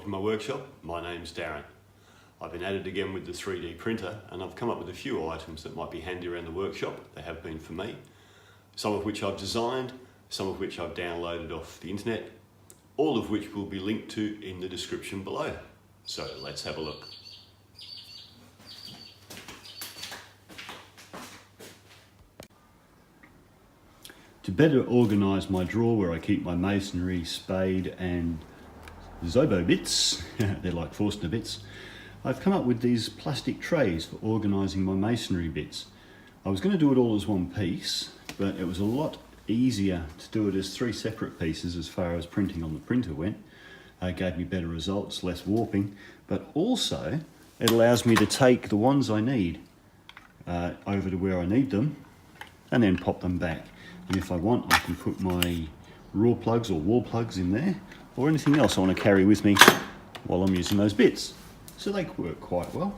Welcome to my workshop. My name's Darren. I've been at it again with the 3D printer and I've come up with a few items that might be handy around the workshop. They have been for me. Some of which I've designed, some of which I've downloaded off the internet, all of which will be linked to in the description below. So let's have a look. To better organise my drawer where I keep my masonry, spade and Zobo bits, they're like Forstner bits, I've come up with these plastic trays for organising my masonry bits. I was going to do it all as one piece, but it was a lot easier to do it as three separate pieces as far as printing on the printer went. It gave me better results, less warping, but also it allows me to take the ones I need over to where I need them and then pop them back. And if I want, I can put my raw plugs or wall plugs in there, or anything else I want to carry with me while I'm using those bits. So they work quite well.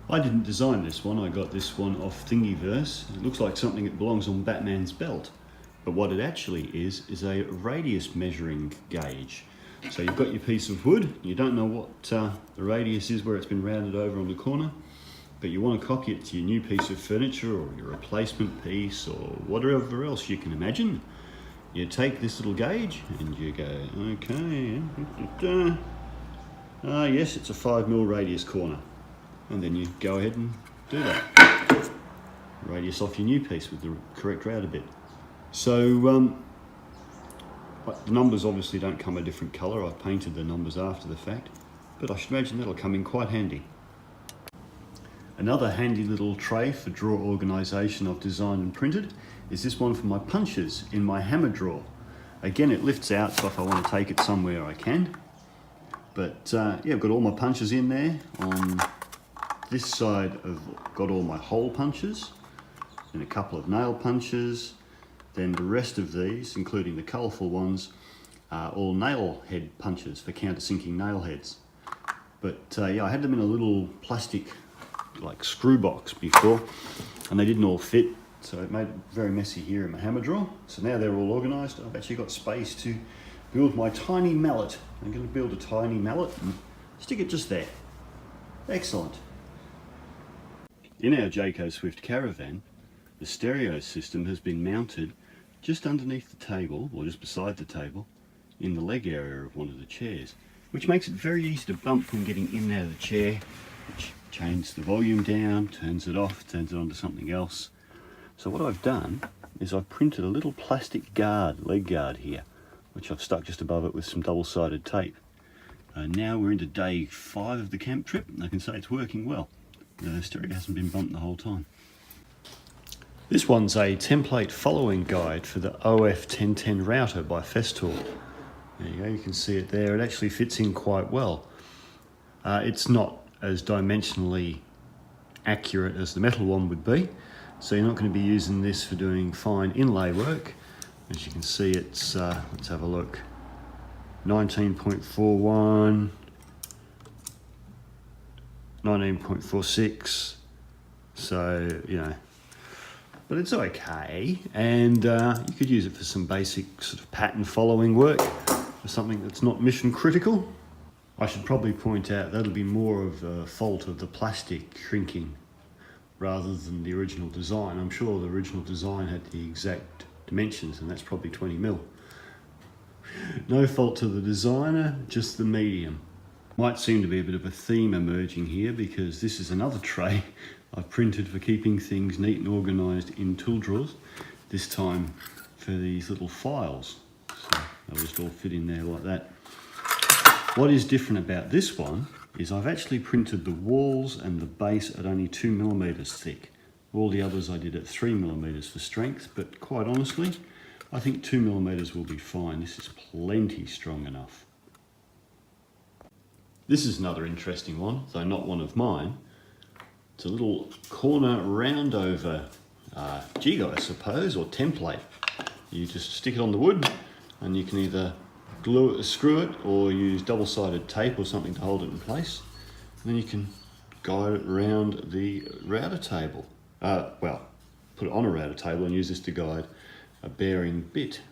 I didn't design this one, I got this one off Thingiverse. It looks like something that belongs on Batman's belt, but what it actually is a radius measuring gauge. So you've got your piece of wood, you don't know what the radius is where it's been rounded over on the corner, but you want to copy it to your new piece of furniture or your replacement piece or whatever else you can imagine. You take this little gauge and you go, okay, yes, it's a 5mm radius corner. And then you go ahead and do that. Radius off your new piece with the correct router bit. So the numbers obviously don't come a different colour. I've painted the numbers after the fact, but I should imagine that'll come in quite handy. Another handy little tray for drawer organisation I've designed and printed is this one for my punches in my hammer drawer. Again, it lifts out, so if I want to take it somewhere I can. But yeah, I've got all my punches in there. On this side I've got all my hole punches and a couple of nail punches. Then the rest of these, including the colourful ones, are all nail head punches for countersinking nail heads. But yeah, I had them in a little plastic like screw box before and they didn't all fit, so it made it very messy here in my hammer drawer. So now they're all organised. I've actually got space to build my tiny mallet. I'm going to build a tiny mallet and stick it just there. Excellent. In our Jayco Swift caravan, the stereo system has been mounted just underneath the table, or just beside the table, in the leg area of one of the chairs, which makes it very easy to bump when getting in and out of the chair, which changes the volume down, turns it off, turns it on to something else. So what I've done is I've printed a little plastic guard, leg guard here, which I've stuck just above it with some double-sided tape. Now we're into day 5 of the camp trip, and I can say it's working well. The stereo hasn't been bumped the whole time. This one's a template following guide for the OF1010 router by Festool. There you go, you can see it there. It actually fits in quite well. It's not as dimensionally accurate as the metal one would be, so you're not going to be using this for doing fine inlay work. As you can see, it's, let's have a look, 19.41, 19.46, so, you know, but it's okay, and you could use it for some basic sort of pattern following work, for something that's not mission critical. I should probably point out that'll be more of a fault of the plastic shrinking rather than the original design. I'm sure the original design had the exact dimensions, and that's probably 20mm. No fault to the designer, just the medium. Might seem to be a bit of a theme emerging here, because this is another tray I've printed for keeping things neat and organised in tool drawers, this time for these little files. So they'll just all fit in there like that. What is different about this one is I've actually printed the walls and the base at only 2mm thick. All the others I did at 3mm for strength, but quite honestly, I think 2mm will be fine. This is plenty strong enough. This is another interesting one, though not one of mine. It's a little corner roundover jig, I suppose, or template. You just stick it on the wood and you can either glue it, screw it, or use double-sided tape or something to hold it in place. And then you can guide it around the router table. Well, put it on a router table and use this to guide a bearing bit.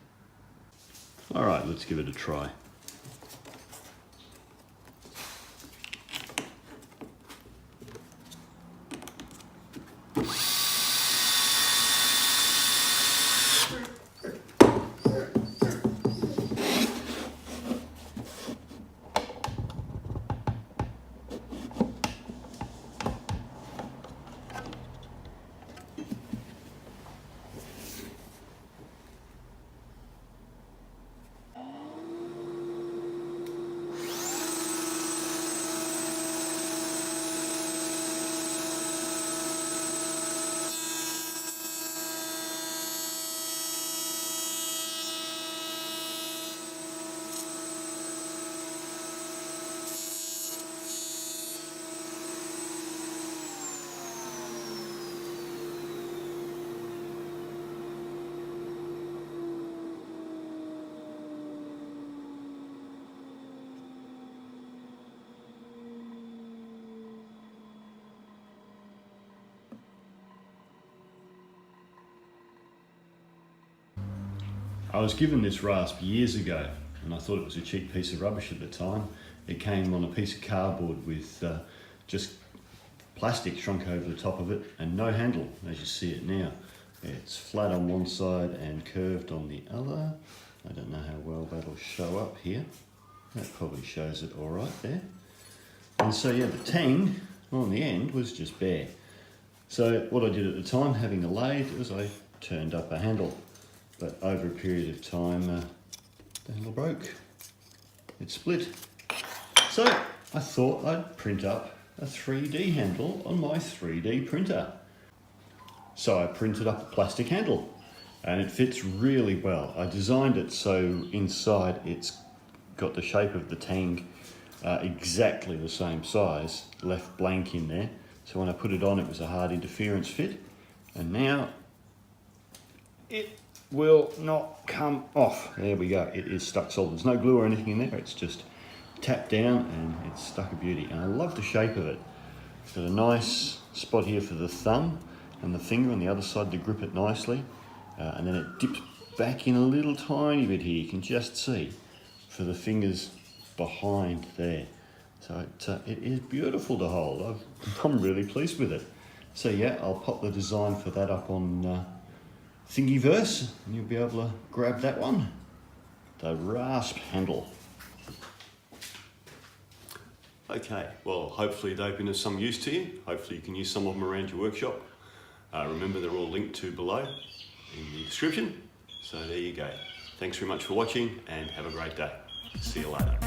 All right, let's give it a try. I was given this rasp years ago and I thought it was a cheap piece of rubbish at the time. It came on a piece of cardboard with just plastic shrunk over the top of it and no handle, as you see it now. It's flat on one side and curved on the other. I don't know how well that'll show up here. That probably shows it all right there. And so yeah, the tang on the end was just bare. So what I did at the time, having a lathe, was I turned up a handle. But over a period of time, the handle broke. It split. So I thought I'd print up a 3D handle on my 3D printer. So I printed up a plastic handle and it fits really well. I designed it so inside it's got the shape of the tang, exactly the same size, left blank in there. So when I put it on, it was a hard interference fit. And now it will not come off. There we go, it is stuck solid. There's no glue or anything in there, it's just tapped down and it's stuck a beauty. And I love the shape of it. It's got a nice spot here for the thumb and the finger on the other side to grip it nicely. And then it dips back in a little tiny bit here, you can just see, for the fingers behind there. So it is beautiful to hold. I'm really pleased with it. So yeah, I'll pop the design for that up on Thingiverse and you'll be able to grab that one. The rasp handle. Okay, well hopefully they've been of some use to you. Hopefully you can use some of them around your workshop. Remember they're all linked to below in the description. So there you go. Thanks very much for watching and have a great day. See you later.